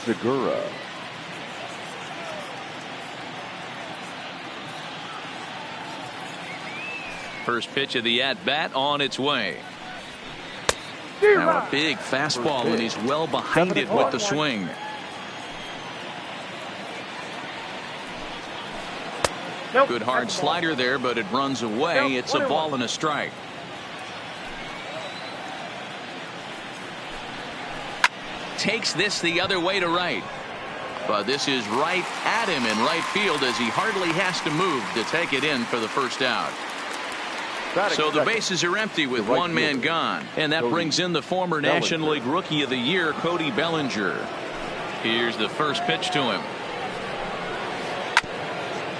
Segura. First pitch of the at-bat on its way. Now a big fastball, and he's well behind it with the swing. Good hard slider there, but it runs away. It's a ball and a strike. Takes this the other way to right. But this is right at him in right field as he hardly has to move to take it in for the first out. So the bases are empty with one man gone. And that brings in the former National League Rookie of the Year, Cody Bellinger. Here's the first pitch to him.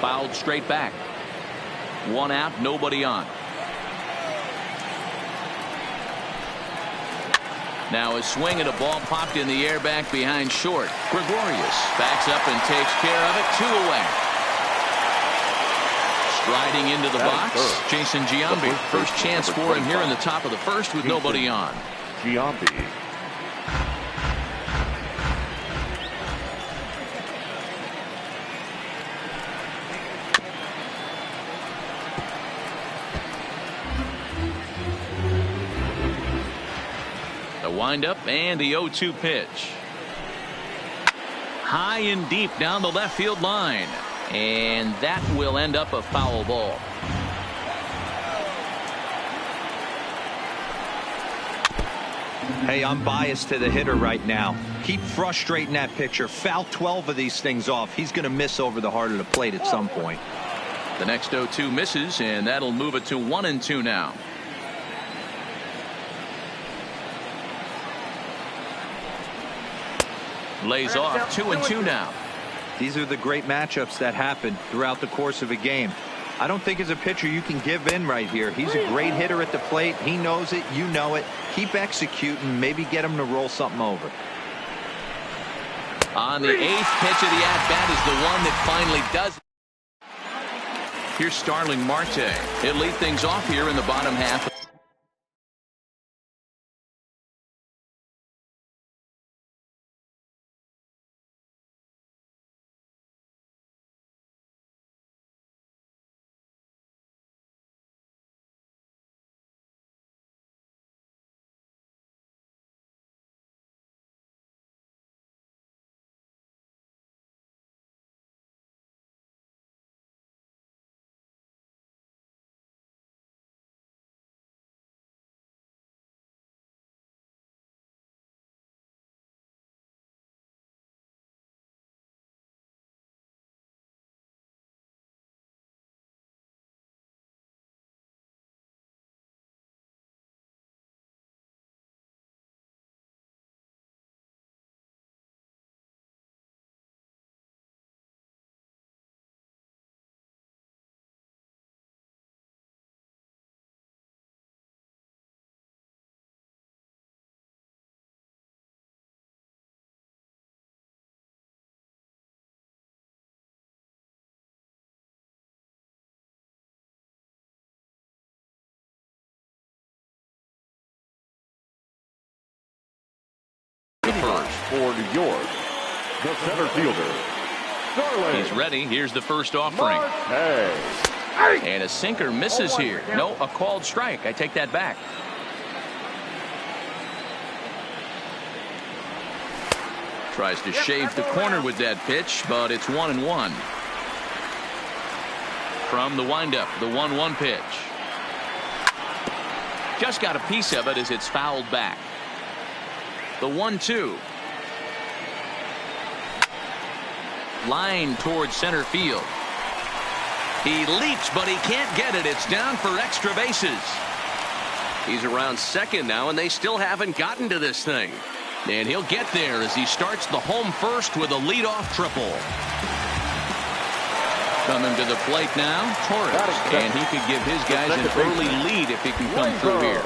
Fouled straight back. One out, nobody on. Now a swing and a ball popped in the air back behind short. Gregorius backs up and takes care of it. 2 away. Striding into the box, Jason Giambi. First chance for him here in the top of the first with nobody on. Giambi. The windup and the 0-2 pitch. High and deep down the left field line. And that will end up a foul ball. Hey, I'm biased to the hitter right now. Keep frustrating that pitcher. Foul 12 of these things off. He's going to miss over the heart of the plate at some point. The next 0-2 misses, and that'll move it to 1-2 now. Lays off 2-2 now. These are the great matchups that happen throughout the course of a game. I don't think as a pitcher you can give in right here. He's a great hitter at the plate. He knows it. You know it. Keep executing. Maybe get him to roll something over. On the 8th pitch of the at-bat is the one that finally does it. Here's Starling Marte. He'll lead things off here in the bottom half. For New York, the center fielder, Starling. He's ready. Here's the first offering. And a sinker misses here. No, a called strike. I take that back. Tries to shave the corner with that pitch, but it's 1-1. From the windup, the 1-1 pitch. Just got a piece of it as it's fouled back. The 1-2. Line towards center field. He leaps, but he can't get it. It's down for extra bases. He's around second now, and they still haven't gotten to this thing. And he'll get there as he starts the home first with a leadoff triple. Coming to the plate now, Torres. And he could give his guys an early lead if he can come through here.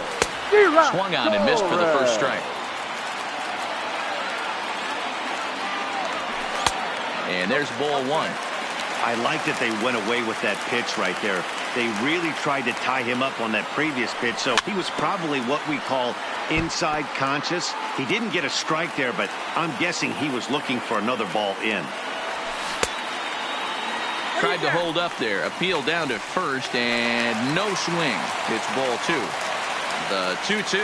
Swung on and missed for the first strike. And there's ball 1. I like that they went away with that pitch right there. They really tried to tie him up on that previous pitch, so he was probably what we call inside conscious. He didn't get a strike there, but I'm guessing he was looking for another ball in. Tried to hold up there. Appeal down to first, and no swing. It's ball 2. The 2-2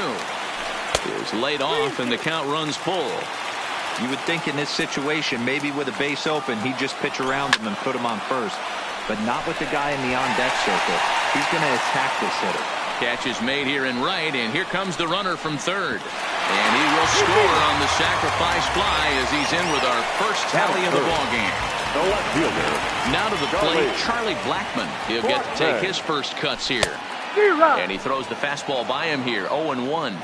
is laid off, and the count runs full. You would think in this situation, maybe with a base open, he'd just pitch around him and put him on first. But not with the guy in the on-deck circle. He's going to attack this hitter. Catch is made here in right, and here comes the runner from third. And he will score on the sacrifice fly as he's in with our first tally of the ballgame. The left fielder. Now to the plate, Charlie Blackmon. He'll get to take his first cuts here. And he throws the fastball by him here, 0-1.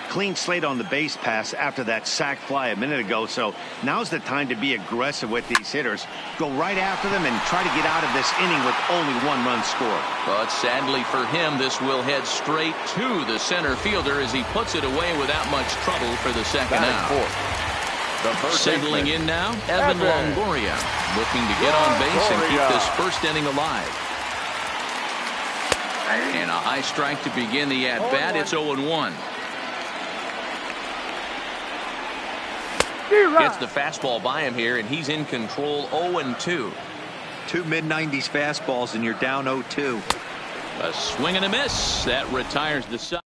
Clean slate on the base pass after that sac fly a minute ago, so now's the time to be aggressive with these hitters. Go right after them and try to get out of this inning with only 1 run scored. But sadly for him, this will head straight to the center fielder as he puts it away without much trouble for the second out. Settling in now, Evan Longoria, looking to get on base and keep this first inning alive. And a high strike to begin the at-bat. It's 0-1. Gets the fastball by him here, and he's in control. 0-2. 2 mid-90s fastballs, and you're down 0-2. A swing and a miss. That retires the side.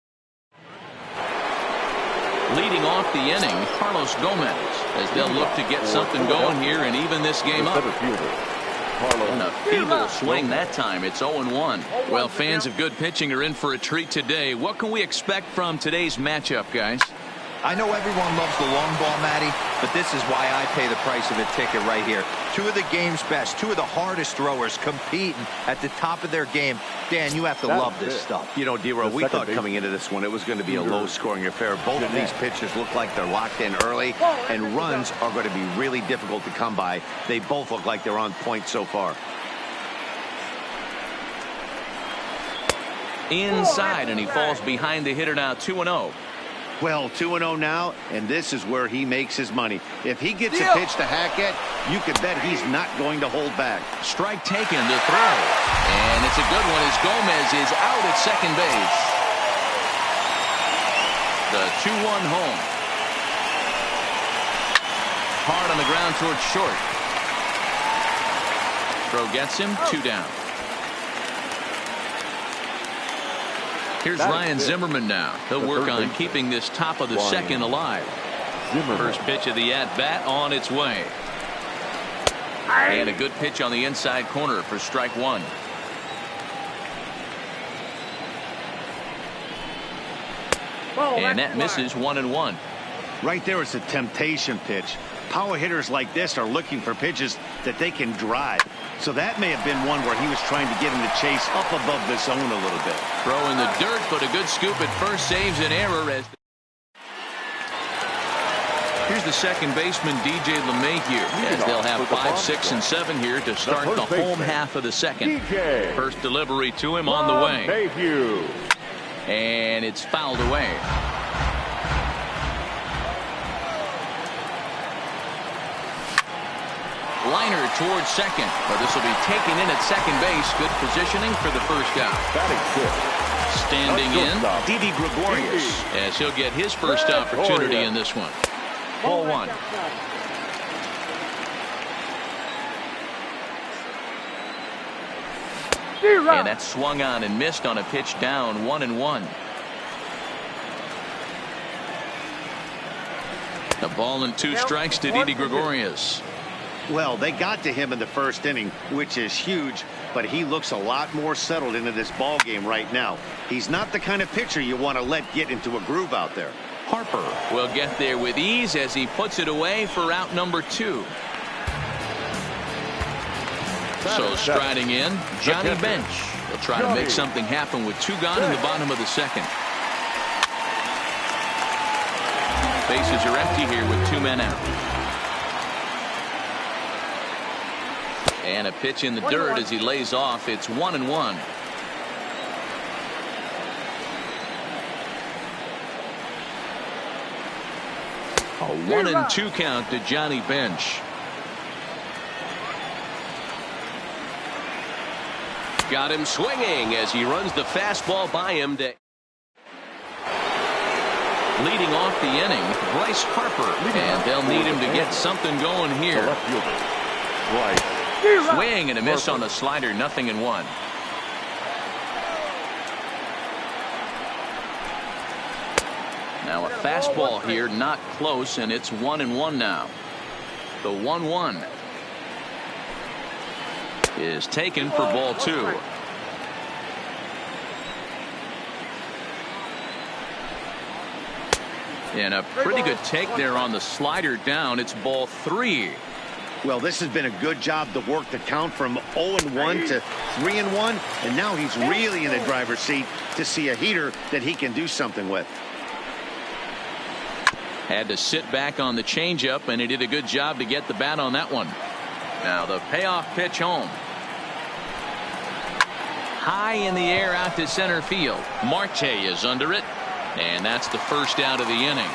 Leading off the inning, Carlos Gomez, as they'll look to get something going here and even this game up. And a feeble swing that time. It's 0-1. Well, fans of good pitching are in for a treat today. What can we expect from today's matchup, guys? I know everyone loves the long ball, Matty, but this is why I pay the price of a ticket right here. 2 of the game's best, 2 of the hardest throwers competing at the top of their game. Dan, you have to love this stuff. You know, D-Row, we thought coming into this one it was going to be a low-scoring affair. Both of these pitchers look like they're locked in early, and runs are going to be really difficult to come by. They both look like they're on point so far. Inside, and he falls behind the hitter now, 2-0. Well, 2-0 now, and this is where he makes his money. If he gets a pitch to Hackett, you can bet he's not going to hold back. Strike taken to throw. And it's a good one as Gomez is out at second base. The 2-1 home. Hard on the ground towards short. Throw gets him, 2 down. Here's Ryan Zimmerman now. He'll work on keeping this top of the second alive. First pitch of the at-bat on its way. And a good pitch on the inside corner for strike 1. And that misses 1-1. Right there is a temptation pitch. Power hitters like this are looking for pitches that they can drive. So that may have been one where he was trying to get him to chase up above the zone a little bit. Throw in the dirt, but a good scoop at first saves an error. Here's the second baseman, DJ LeMahieu, as they'll have 5, 6, and 7 here to start the home half of the second. First delivery to him on the way. And it's fouled away. Liner towards second, but this will be taken in at second base. Good positioning for the first out. Standing in, Didi Gregorius, as he'll get his first opportunity in this one. Ball 1. And that's swung on and missed on a pitch down, 1-1. The ball and 2 strikes to Didi Gregorius. Well, they got to him in the first inning, which is huge, but he looks a lot more settled into this ball game right now. He's not the kind of pitcher you want to let get into a groove out there. Harper will get there with ease as he puts it away for out number 2. So striding in, Johnny Bench. He'll try to make something happen with 2 gone in the bottom of the second. Bases are empty here with 2 men out. And a pitch in the dirt as he lays off. It's 1-1. A 1-2 count to Johnny Bench. got him swinging as he runs the fastball by him. Leading off the inning, Bryce Harper, and they'll need him to get something going here. Left fielder. Right. Swing and a miss on the slider, 0-1. Now a fastball here, not close, and it's 1-1 now. The 1-1 is taken for ball 2. And a pretty good take there on the slider down. It's ball 3. Well, this has been a good job to work the count from 0-1 to 3-1, and now he's really in the driver's seat to see a heater that he can do something with. Had to sit back on the changeup, and he did a good job to get the bat on that one. Now the payoff pitch home. High in the air out to center field. Marte is under it, and that's the first out of the inning.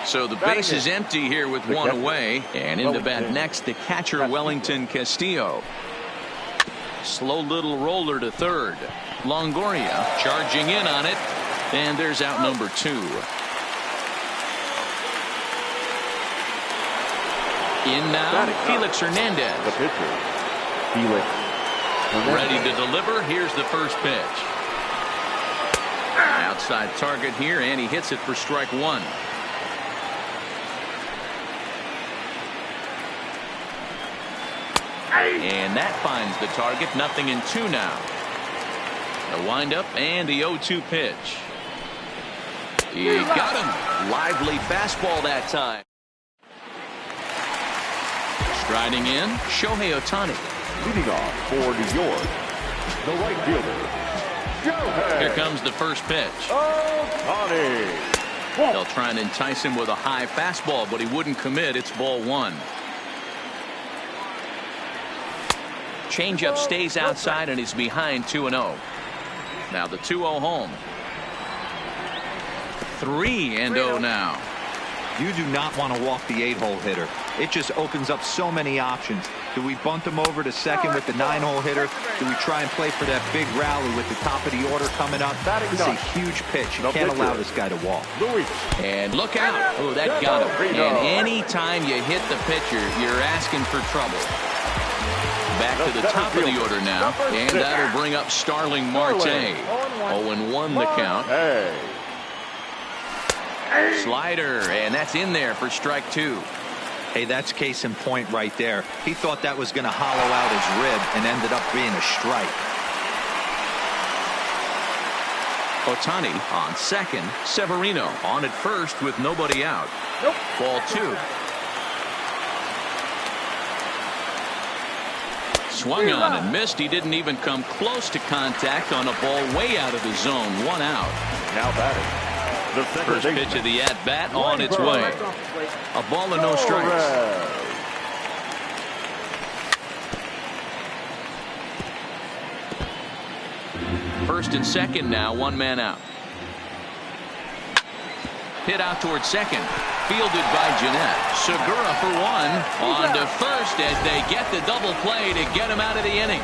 So the base is empty here with one away, and in the bat next, the catcher Wellington Castillo. Slow little roller to third. Longoria charging in on it, and there's out number 2. In now, Felix Hernandez. The pitcher, Felix Hernandez. Ready to deliver. Here's the first pitch. Outside target here, and he hits it for strike 1. And that finds the target. 0-2 now. The windup and the 0-2 pitch. He got him. Lively fastball that time. Striding in, Shohei Ohtani. Leading off for New York, the right fielder, Shohei. Here comes the first pitch. Ohtani. They'll try and entice him with a high fastball, but he wouldn't commit. It's ball 1. Changeup stays outside, and he's behind 2-0. Now the 2-0 home. 3-0 now. You do not want to walk the 8-hole hitter. It just opens up so many options. Do we bunt him over to second with the 9-hole hitter? Do we try and play for that big rally with the top of the order coming up? This is a huge pitch. You can't allow this guy to walk. And look out. Oh, that got him. And any time you hit the pitcher, you're asking for trouble. Back to the top of the order now, and that'll bring up Starling Marte. 0-1 the count. Slider, and that's in there for strike 2. Hey, that's case in point right there. He thought that was going to hollow out his rib and ended up being a strike. Ohtani on second. Severino on at first with nobody out. Ball 2. Swung on and missed. He didn't even come close to contact on a ball way out of the zone. 1 out. Now batting. The First pitch of the at-bat on its way. A ball and no strikes. First and second now, 1 man out. Hit out towards second. Fielded by Jeanette. Segura for 1. On to first as they get the double play to get him out of the inning.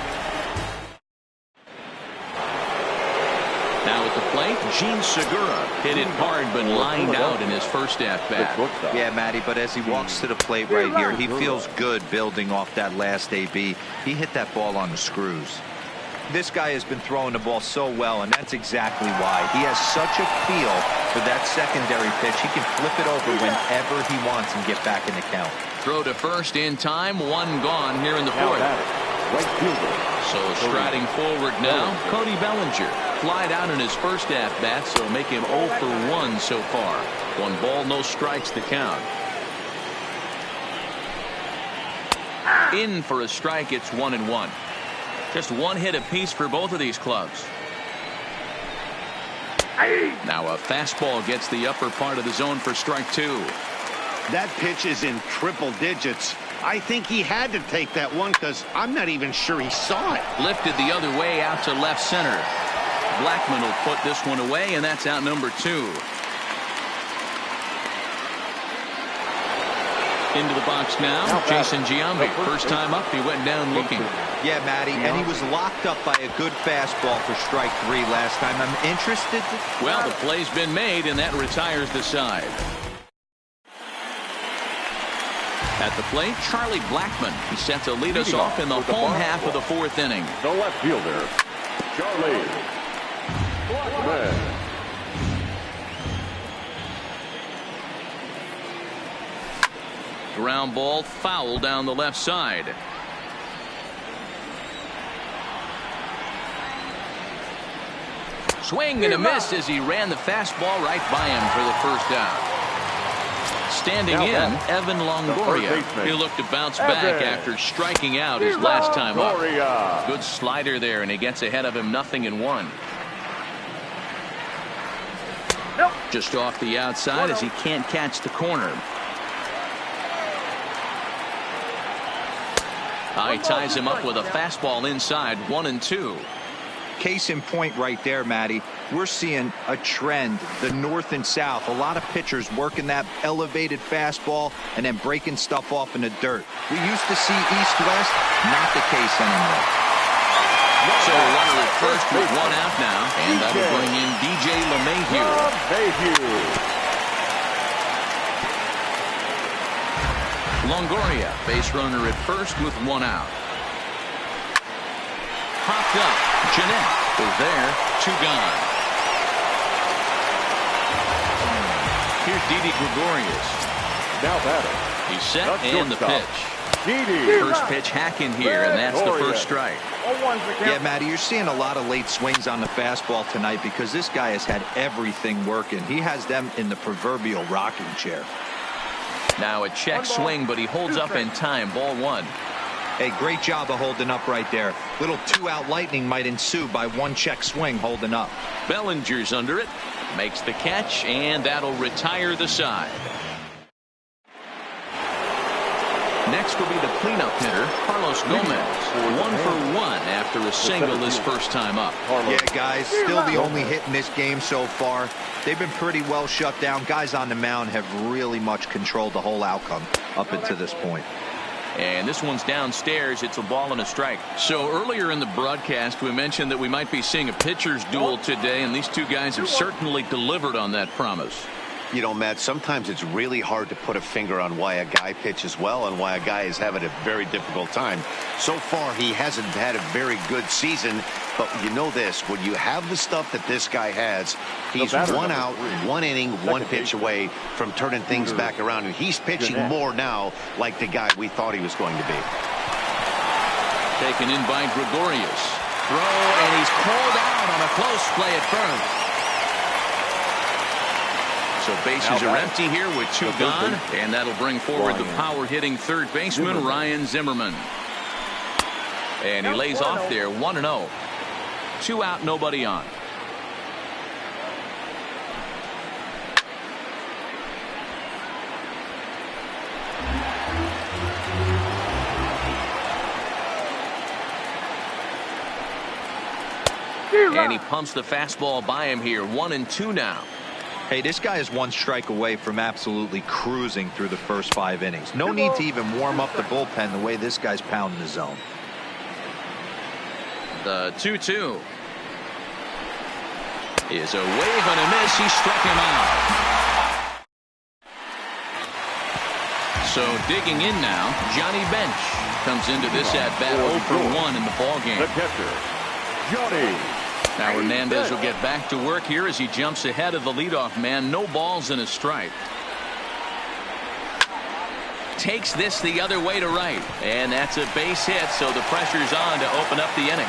Now at the plate, Gene Segura hit it hard but lined out in his first at-bat. Yeah, Matty, but as he walks to the plate right here, he feels good building off that last AB. He hit that ball on the screws. This guy has been throwing the ball so well, and that's exactly why. He has such a feel for that secondary pitch. He can flip it over whenever he wants and get back in the count. Throw to first in time. 1 gone here in the 4th. So striding forward now, Cody Bellinger. Flied out in his first at-bat, so make him 0 for 1 so far. 1 ball, no strikes to count. In for a strike, it's 1-1. Just 1 hit apiece for both of these clubs. Now a fastball gets the upper part of the zone for strike 2. That pitch is in triple digits. I think he had to take that one because I'm not even sure he saw it. Lifted the other way out to left center. Blackman will put this one away, and that's out number 2. Into the box now, Jason Giambi. First time up, he went down looking. Yeah, Matty, and he was locked up by a good fastball for strike 3 last time. I'm interested. Well, the play's been made, and that retires the side. At the plate, Charlie Blackmon. He's set to lead us off in the home half of the 4th inning. The left fielder, Charlie Blackmon. Ground ball foul down the left side. Swing and a miss as he ran the fastball right by him for the first out. Standing in, Evan Longoria. He'll look to bounce back after striking out his last time up. Good slider there, and he gets ahead of him 0-1. Just off the outside as he can't catch the corner. He ties him up with a fastball inside, 1-2. Case in point right there, Matty. We're seeing a trend, the north and south. A lot of pitchers working that elevated fastball and then breaking stuff off in the dirt. We used to see east-west, not the case anymore. So a runner at first with 1 out now, and that'll bring in DJ LeMahieu. Longoria, base runner at first with 1 out. Popped up. Jeanette is there. 2 gone. Here's Didi Gregorius. Now batting. He's set and the pitch. First pitch hacking here, and that's the first strike. Yeah, Matty, you're seeing a lot of late swings on the fastball tonight because this guy has had everything working. He has them in the proverbial rocking chair. Now a check swing, but he holds up in time. Ball 1. Hey, great job of holding up right there. Little 2-out lightning might ensue by 1 check swing holding up. Bellinger's under it. Makes the catch, and that'll retire the side. Next will be the cleanup hitter, Carlos Gomez. 1 for 1 after a single his first time up. Yeah, guys, still the only hit in this game so far. They've been pretty well shut down. Guys on the mound have really much controlled the whole outcome up until this point. And this one's downstairs. It's a ball and a strike. So earlier in the broadcast, we mentioned that we might be seeing a pitcher's duel today, and these two guys have certainly delivered on that promise. You know, Matt, sometimes it's really hard to put a finger on why a guy pitches well and why a guy is having a very difficult time. So far, he hasn't had a very good season, but you know this, when you have the stuff that this guy has, he's 1 out, 1 inning, 1 pitch away from turning things back around, and he's pitching more now like the guy we thought he was going to be. Taken in by Gregorius. Throw, and he's called out on a close play at first. So bases are empty here with 2 gone, and that'll bring forward the power-hitting third baseman, Ryan Zimmerman. And he lays off there, 1-0. 2 out, nobody on. And he pumps the fastball by him here, 1-2 now. Hey, this guy is 1 strike away from absolutely cruising through the first 5 innings. No need to even warm up the bullpen the way this guy's pounding the zone. The 2-2 is a wave and a miss. He struck him out. So digging in now, Johnny Bench comes into this at-bat 0 for 1 in the ballgame. The catcher, Johnny. Now Hernandez will get back to work here as he jumps ahead of the leadoff man. No balls and a strike. Takes this the other way to right, and that's a base hit, so the pressure's on to open up the inning.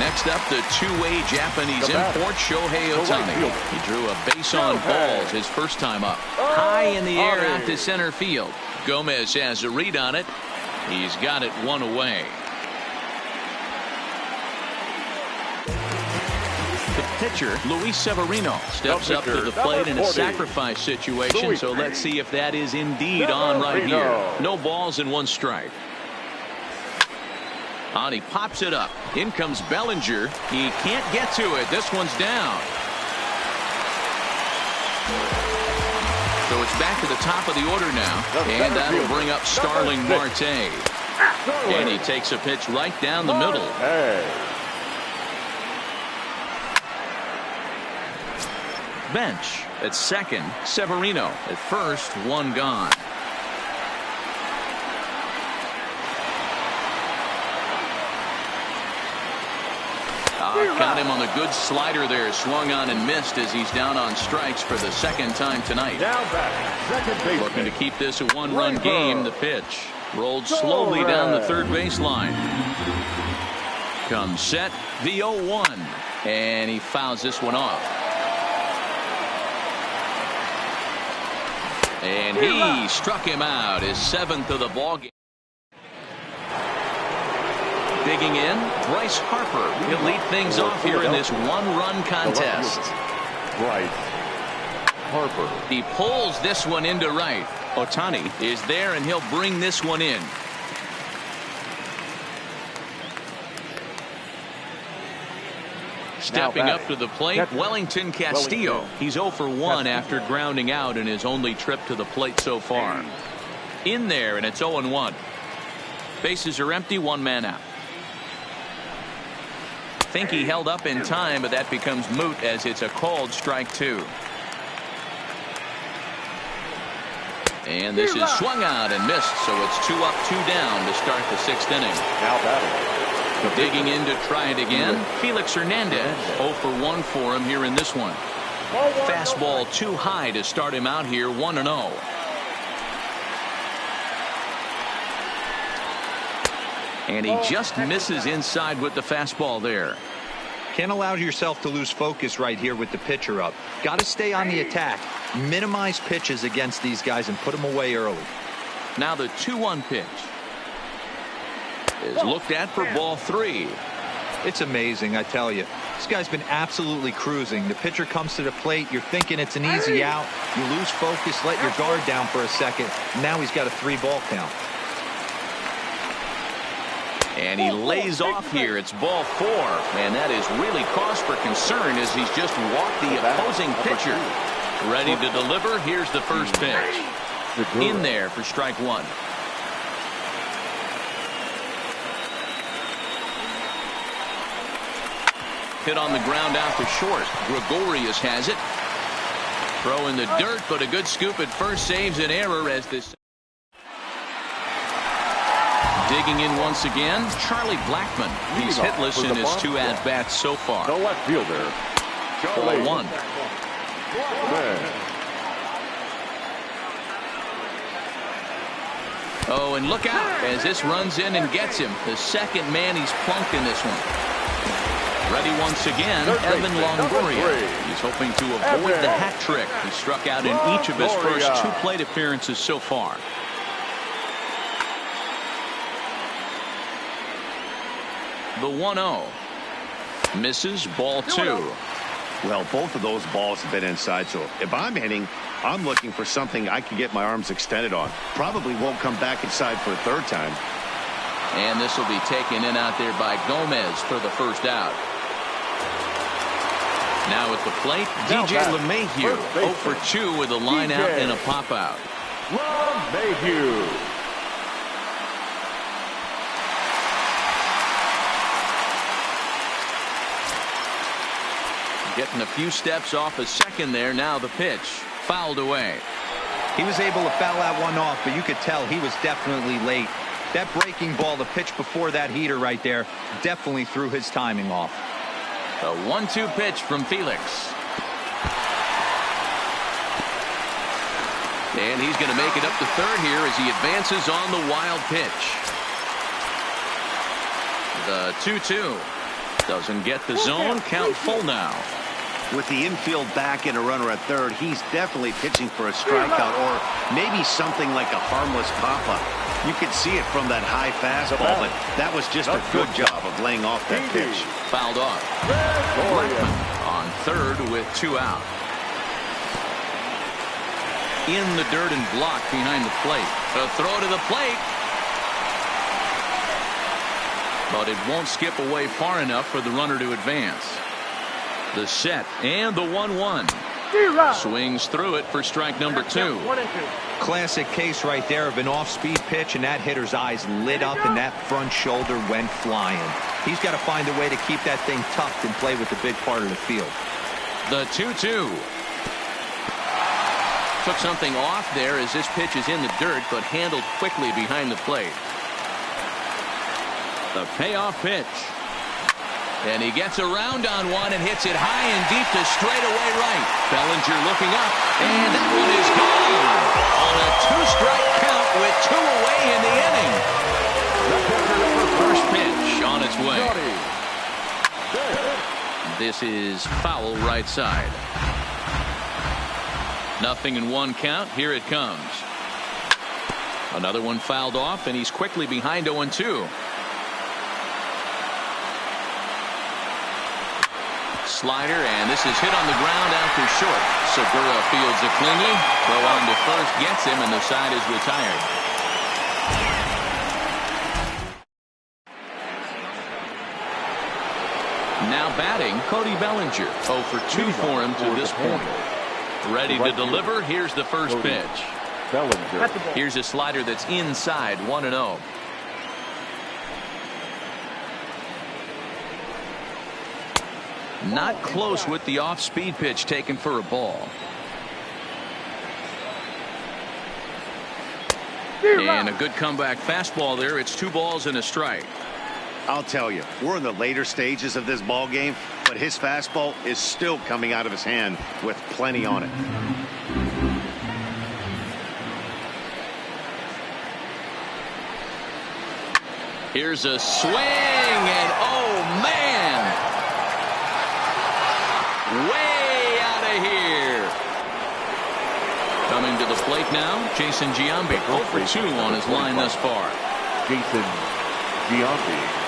Next up, the 2-way Japanese import, Shohei Ohtani. He drew a base on balls his first time up. High in the air out to center field. Gomez has a read on it. He's got it 1 away. The pitcher, Luis Severino, steps up to the plate in a sacrifice situation, so let's see if that is indeed on right here. No balls and 1 strike. On, he pops it up. In comes Bellinger. He can't get to it. This one's down. So it's back to the top of the order now. And that'll bring up Starling Marte. And he takes a pitch right down the middle. Bench at second. Severino at first. One gone. Got him on the good slider there. Swung on and missed as he's down on strikes for the second time tonight. Looking to keep this a one-run game. The pitch rolled slowly down the third baseline. Comes set. The 0-1. And he fouls this one off. And he struck him out. His 7th of the ballgame. Digging in, Bryce Harper. He'll lead things off here in this one-run contest. Bryce Harper. He pulls this one into right. Ohtani is there, and he'll bring this one in. Stepping up to the plate, Wellington Castillo. He's 0 for 1 after grounding out in his only trip to the plate so far. In there, and it's 0-1. Bases are empty, one man out. Think he held up in time, but that becomes moot as it's a called strike 2. And this is swung out and missed, so it's 2 up, 2 down to start the 6th inning. Now batting. Digging in to try it again. Felix Hernandez. 0 for 1 for him here in this one. Fastball too high to start him out here. 1-0. And he just misses inside with the fastball there. Can't allow yourself to lose focus right here with the pitcher up. Got to stay on the attack. Minimize pitches against these guys and put them away early. Now the 2-1 pitch is looked at for ball 3. It's amazing, I tell you. This guy's been absolutely cruising. The pitcher comes to the plate. You're thinking it's an easy out. You lose focus, let your guard down for a second. Now he's got a 3-ball count. And he lays off here. It's ball 4. And that is really cause for concern as he's just walked the opposing pitcher. Ready to deliver. Here's the first pitch. In there for strike 1. Hit on the ground out to short. Gregorius has it. Throw in the dirt, but a good scoop at first saves an error as this. Digging in once again, Charlie Blackmon. He's hitless in his 2 at-bats so far. The left fielder, Charlie. 1. Oh, and look out as this runs in and gets him. The second man he's plunked in this one. Ready once again, Evan Longoria. He's hoping to avoid the hat trick. He struck out in each of his first 2 plate appearances so far. The 1-0. Misses, ball 2. Well, both of those balls have been inside, so if I'm hitting, I'm looking for something I can get my arms extended on. Probably won't come back inside for a 3rd time. And this will be taken in out there by Gomez for the first out. Now at the plate, DJ LeMahieu. 0 for 2 with a line out and a pop out. LeMahieu. Getting a few steps off a second there. Now the pitch. Fouled away. He was able to foul that one off, but you could tell he was definitely late. That breaking ball, the pitch before that heater right there, definitely threw his timing off. The 1-2 pitch from Felix. And he's going to make it up to third here as he advances on the wild pitch. The 2-2. Doesn't get the zone. Count full now. With the infield back and a runner at third, he's definitely pitching for a strikeout or maybe something like a harmless pop-up. You could see it from that high fastball, but that was just a good job of laying off that pitch. Fouled off. Blackmon on third with 2 out. In the dirt and blocked behind the plate. A throw to the plate. But it won't skip away far enough for the runner to advance. The set and the 1-1. Swings through it for strike number 2. Classic case right there of an off-speed pitch, and that hitter's eyes lit up and that front shoulder went flying. He's got to find a way to keep that thing tucked and play with the big part of the field. The 2-2. Took something off there as this pitch is in the dirt, but handled quickly behind the plate. The payoff pitch. And he gets around on one and hits it high and deep to straightaway right. Bellinger looking up, and that one is gone on a 2-strike count with 2 away in the inning. First pitch on its way. This is foul right side. 0-1 count. Here it comes. Another one fouled off, and he's quickly behind 0-2. Slider, and this is hit on the ground after short. Segura fields it cleanly. Throw on to first gets him, and the side is retired. Now batting, Cody Bellinger. 0 for 2 for him to this point. Ready to deliver. Here's the first pitch. Here's a slider that's inside, 1-0. Not close with the off-speed pitch taken for a ball. And a good comeback fastball there. It's 2 balls and a strike. I'll tell you, we're in the later stages of this ball game, but his fastball is still coming out of his hand with plenty on it. Here's a swing, and oh man! Way out of here. Coming to the plate now, Jason Giambi. 0 for 2 on his line thus far. Jason Giambi.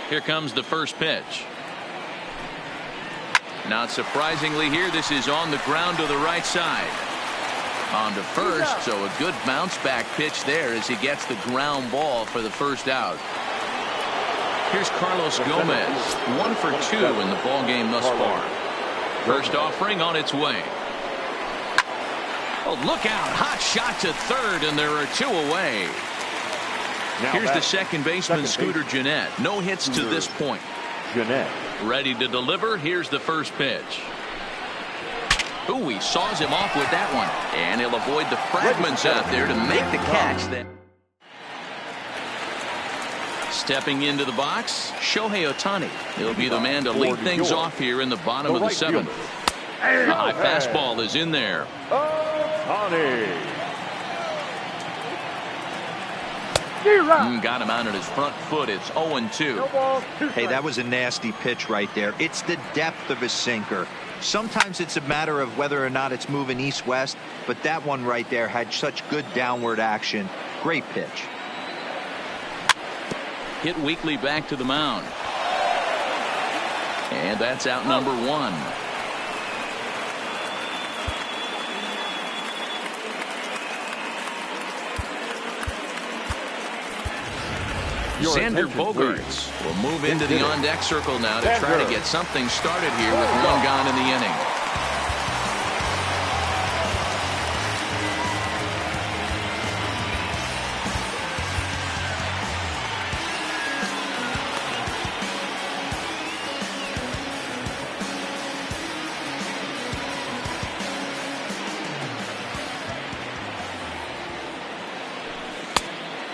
Here comes the first pitch. Not surprisingly here, this is on the ground to the right side. On to first, so a good bounce back pitch there as he gets the ground ball for the first out. Here's Carlos Gomez, 1 for 2 in the ball game thus far. First offering on its way. Oh, look out, hot shot to third, and there are 2 away. Here's the second baseman, Scooter Gennett. No hits to this point. Gennett. Ready to deliver. Here's the first pitch. Ooh, he saws him off with that one. And he'll avoid the fragments out there to make the catch. Stepping into the box, Shohei Ohtani. He'll be the man to lead things off here in the bottom of the 7th. A high fastball is in there. Ohtani. Got him out at his front foot. It's 0-2. Hey, that was a nasty pitch right there. It's the depth of his sinker. Sometimes it's a matter of whether or not it's moving east-west, but that one right there had such good downward action. Great pitch. Hit weakly back to the mound. And that's out number 1. Xander Bogaerts will move into the on-deck circle now to try to get something started here with 1 gone in the inning.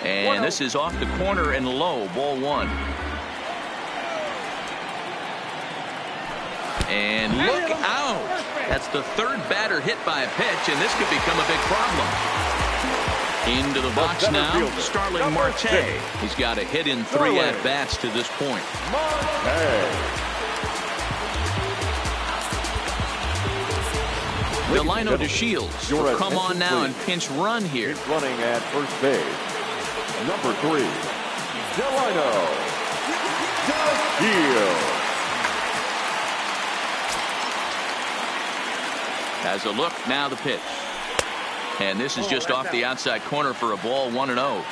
And this is off the corner and low, ball 1. And look out. That's the 3rd batter hit by a pitch, and this could become a big problem. Into the box now, Starling Marte. He's got a hit in 3 at-bats to this point. Delino DeShields will come on now and pinch run here. He's running at first base. Number 3, Delino DeShields. Has a look, now the pitch. And this is just off the outside corner for a ball, 1-0.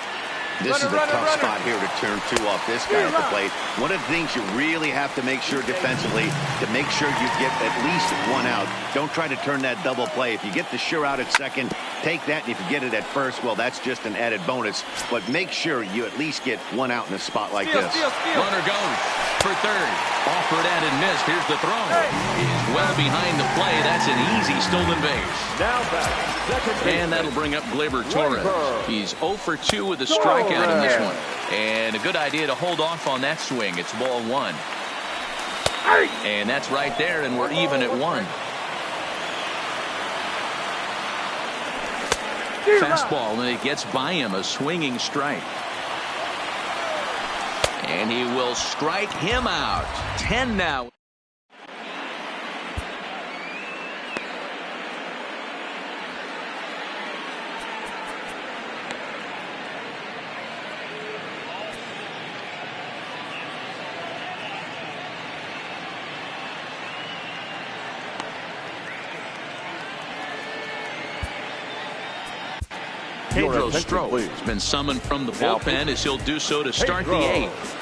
This is a tough spot here to turn 2 off this guy at the plate. One of the things you really have to make sure defensively, to make sure you get at least 1 out. Don't try to turn that double play. If you get the sure out at second, take that, and if you get it at first, well, that's just an added bonus. But make sure you at least get 1 out in a spot like this. Runner goes for third. Offered and missed. Here's the throw. He's well behind the play. That's an easy stolen base. Now back, second And that'll bring up Gleyber Torres. He's 0 for 2 with a strikeout in this one. And a good idea to hold off on that swing. It's ball 1. And that's right there, and we're even at 1. Fastball, and it gets by him, a swinging strike. And he will strike him out. 10 now. Pedro Strop has been summoned from the bullpen as he'll do so to start the 8th.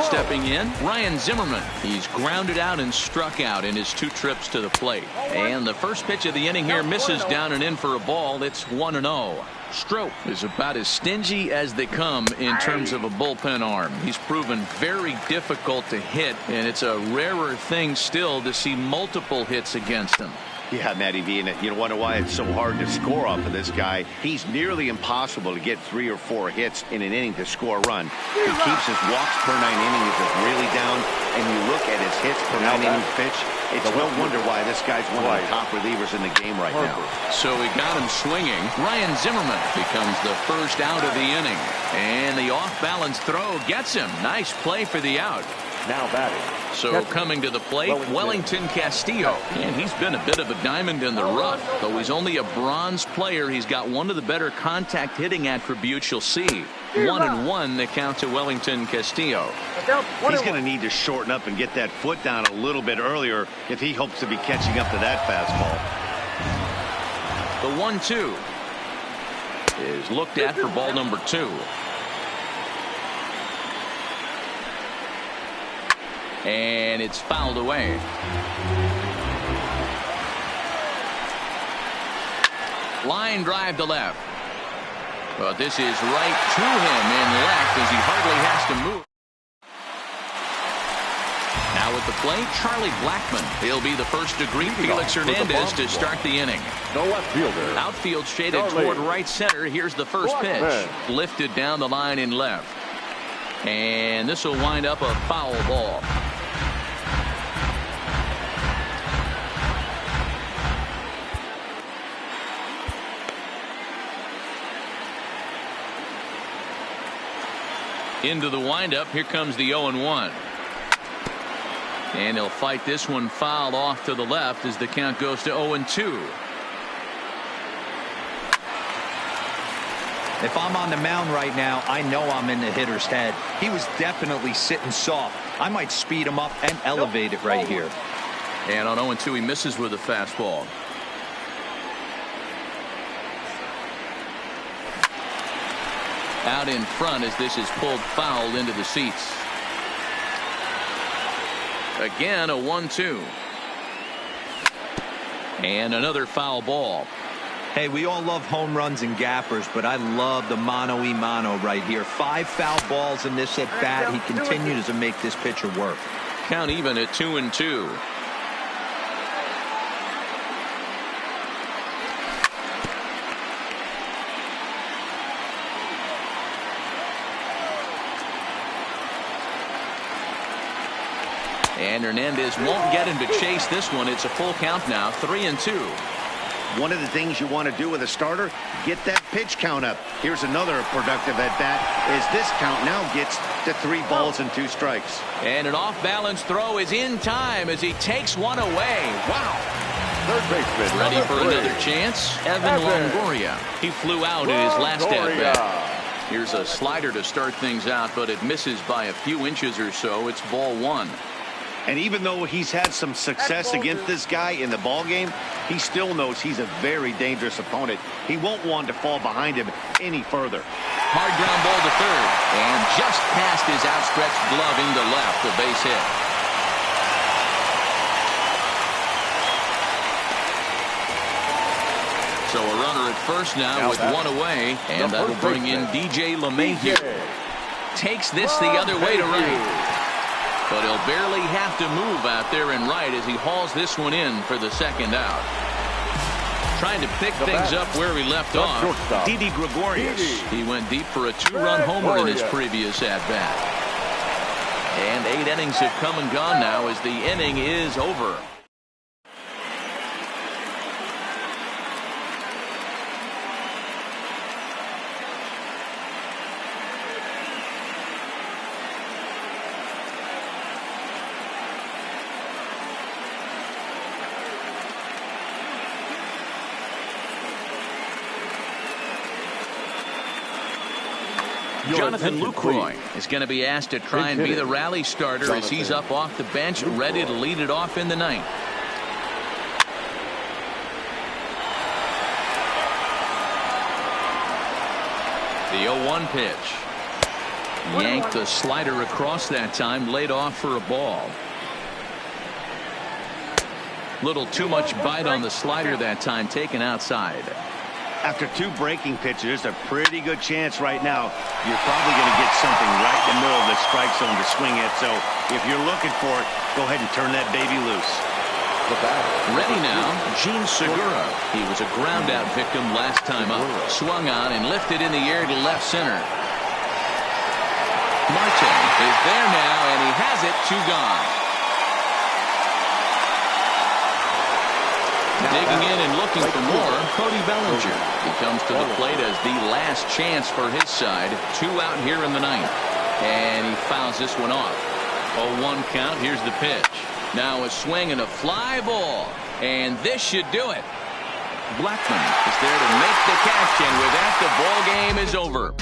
Stepping in, Ryan Zimmerman. He's grounded out and struck out in his 2 trips to the plate. And the first pitch of the inning here misses down and in for a ball. It's 1-0. Strop is about as stingy as they come in terms of a bullpen arm. He's proven very difficult to hit, and it's a rarer thing still to see multiple hits against him. Yeah, Matty V, and you wonder why it's so hard to score off of this guy. He's nearly impossible to get 3 or 4 hits in an inning to score a run. He keeps his walks per 9 innings is really down, and you look at his hits per 9 innings pitch, it's no wonder why this guy's one of the top relievers in the game right now. So we got him swinging. Ryan Zimmerman becomes the first out of the inning, and the off-balance throw gets him. Nice play for the out. Now batting. So coming to the plate, Wellington Castillo. And he's been a bit of a diamond in the rough. Though he's only a bronze player, he's got one of the better contact hitting attributes you'll see. 1-1 the count to Wellington Castillo. He's going to need to shorten up and get that foot down a little bit earlier if he hopes to be catching up to that fastball. The 1-2 is looked at for ball number 2. And it's fouled away. Line drive to left. But this is right to him in left as he hardly has to move. Now at the plate, Charlie Blackmon. He'll be the first degree Felix Hernandez to start the inning. The left fielder. Outfield shaded toward right center. Here's the first pitch. Lifted down the line in left. And this will wind up a foul ball. Into the windup. Here comes the 0-1. And he'll fight this one fouled off to the left as the count goes to 0-2. If I'm on the mound right now, I know I'm in the hitter's head. He was definitely sitting soft. I might speed him up and elevate it right here. And on 0-2 he misses with a fastball. Out in front as this is pulled foul into the seats. Again a 1-2. And another foul ball. Hey, we all love home runs and gappers, but I love the mano-y-mano right here. 5 foul balls in this at bat. He continues to make this pitcher work. Count even at 2-2. And Hernandez won't get him to chase this one. It's a full count now, 3-2. One of the things you want to do with a starter, get that pitch count up. Here's another productive at bat as this count now gets to 3 balls and 2 strikes. And an off-balance throw is in time as he takes one away. Wow. Third baseman. Ready for another chance. Evan Longoria. He flew out in his last at-bat. Here's a slider to start things out, but it misses by a few inches or so. It's ball 1. And even though he's had some success against this guy in the ball game, he still knows he's a very dangerous opponent. He won't want to fall behind him any further. Hard ground ball to third, and just past his outstretched glove into left, the base hit. So a runner at first now with one away, and that'll bring in DJ LeMahieu. Takes this the other way to right. But he'll barely have to move out there in right as he hauls this one in for the second out. Trying to pick things up where he left off. Didi Gregorius. He went deep for a 2-run homer in his previous at-bat. And 8 innings have come and gone now as the inning is over. Jonathan Lucroy is going to be asked to try and be the rally starter as he's up off the bench, ready to lead it off in the ninth. The 0-1 pitch. Yanked the slider across that time, laid off for a ball. Little too much bite on the slider that time, taken outside. After 2 breaking pitches, a pretty good chance right now. You're probably going to get something right in the middle of the strike zone to swing at. So if you're looking for it, go ahead and turn that baby loose. Ready now, Gene Segura. He was a ground-out victim last time up. Swung on and lifted in the air to left center. Martin is there now, and he has it. 2 gone. Digging in and looking for more, Cody Bellinger. He comes to the plate as the last chance for his side. 2 out here in the ninth. And he fouls this one off. 0-1 count. Here's the pitch. Now a swing and a fly ball. And this should do it. Blackman is there to make the catch, and with that, the ball game is over.